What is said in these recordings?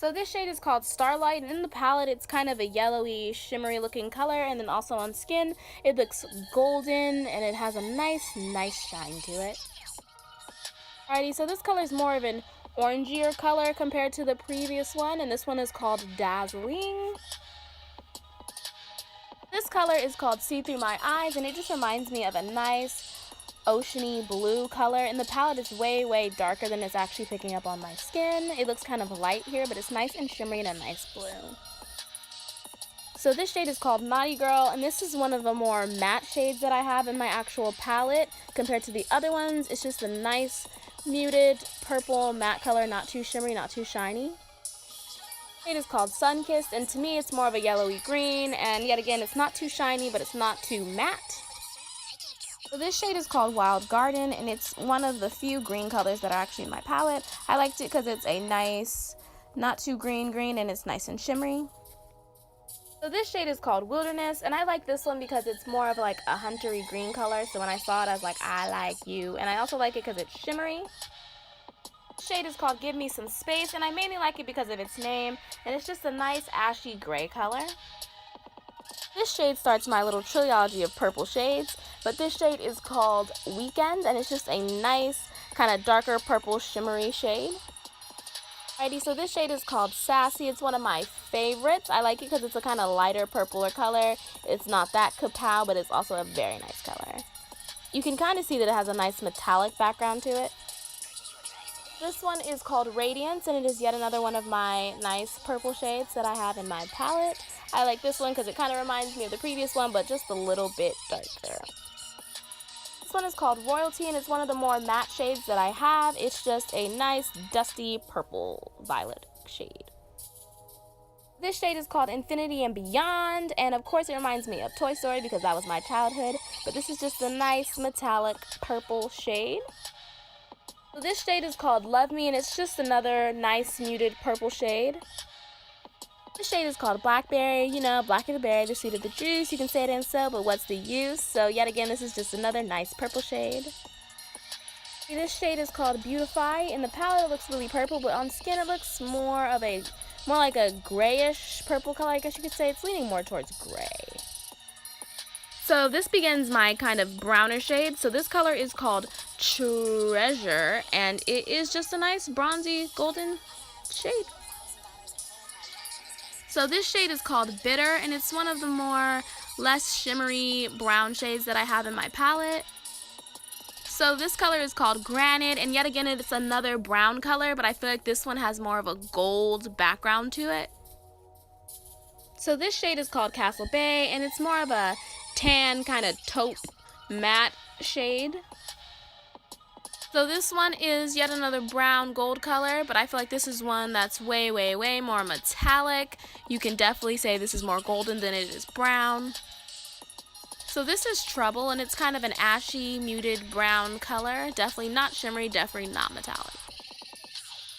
So this shade is called Starlight, and in the palette it's kind of a yellowy, shimmery looking color, and then also on skin it looks golden and it has a nice shine to it. Alrighty, so this color is more of an orangier color compared to the previous one, and this one is called Daggering. This color is called See Through My Eyes, and it just reminds me of a nice oceany blue color, and the palette is way darker than it's actually picking up on my skin. It looks kind of light here, but it's nice and shimmery and a nice blue. So this shade is called Naughty Girl, and this is one of the more matte shades that I have in my actual palette compared to the other ones. It's just a nice muted purple matte color, not too shimmery, not too shiny. It is called Sunkissed, and to me it's more of a yellowy green, and yet again it's not too shiny, but it's not too matte. So this shade is called Wild Garden, and it's one of the few green colors that are actually in my palette. I liked it because it's a nice, not too green, and it's nice and shimmery. So this shade is called Wilderness, and I like this one because it's more of like a huntery green color, so when I saw it I was like, I like you. And I also like it because it's shimmery. This shade is called Give Me Some Space, and I mainly like it because of its name, and it's just a nice ashy gray color. This shade starts my little trilogy of purple shades, but this shade is called Weekend, and it's just a nice kind of darker purple shimmery shade. Alrighty, so this shade is called Sassy. It's one of my favorites. I like it because it's a kind of lighter purpler color. It's not that kapow, but it's also a very nice color. You can kind of see that it has a nice metallic background to it. This one is called Radiance, and it is yet another one of my nice purple shades that I have in my palette. I like this one because it kind of reminds me of the previous one, but just a little bit darker. This one is called Royalty, and it's one of the more matte shades that I have. It's just a nice dusty purple violet shade. This shade is called Infinity and Beyond, and of course it reminds me of Toy Story because that was my childhood, but this is just a nice metallic purple shade. So this shade is called Love Me, and it's just another nice muted purple shade. This shade is called Blackberry. You know, black of the berry, the sweet of the juice. You can say it and so, but what's the use? So yet again, this is just another nice purple shade. This shade is called Beautify. In the palette, it looks really purple, but on skin, it looks more like a grayish purple color. I guess you could say it's leaning more towards gray. So this begins my kind of browner shade. So this color is called Treasure, and it is just a nice bronzy golden shade. So this shade is called Bitter, and it's one of the more less shimmery brown shades that I have in my palette. So this color is called Granite, and yet again it's another brown color, but I feel like this one has more of a gold background to it. So this shade is called Castle Bay, and it's more of a tan kind of taupe matte shade. So this one is yet another brown gold color, but I feel like this is one that's way more metallic. You can definitely say this is more golden than it is brown. So this is Trouble, and it's kind of an ashy muted brown color. Definitely not shimmery, definitely not metallic.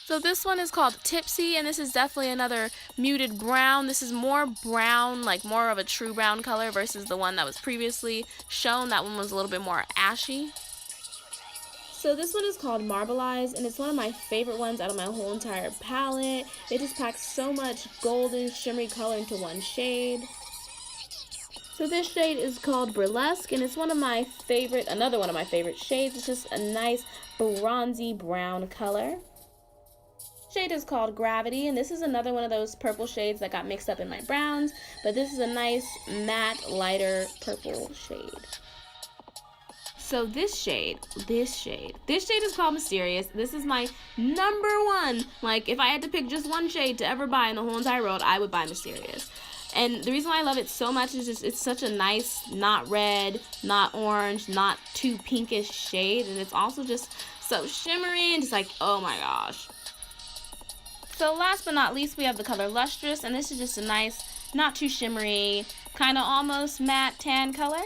So this one is called Tipsy, and this is definitely another muted brown. This is more brown, like more of a true brown color versus the one that was previously shown. That one was a little bit more ashy. So this one is called Marbleize, and it's one of my favorite ones out of my whole entire palette. It just packs so much golden shimmery color into one shade. So this shade is called Burlesque, and it's another one of my favorite shades. It's just a nice bronzy brown color. Shade is called Gravity, and this is another one of those purple shades that got mixed up in my browns, but this is a nice matte lighter purple shade. So this shade is called Mysterious. This is my number one. Like, if I had to pick just one shade to ever buy in the whole entire world, I would buy Mysterious. And the reason why I love it so much is just it's such a nice, not red, not orange, not too pinkish shade, and it's also just so shimmery and just like, oh my gosh. So last but not least, we have the color Lustrous, and this is just a nice, not too shimmery, kind of almost matte tan color.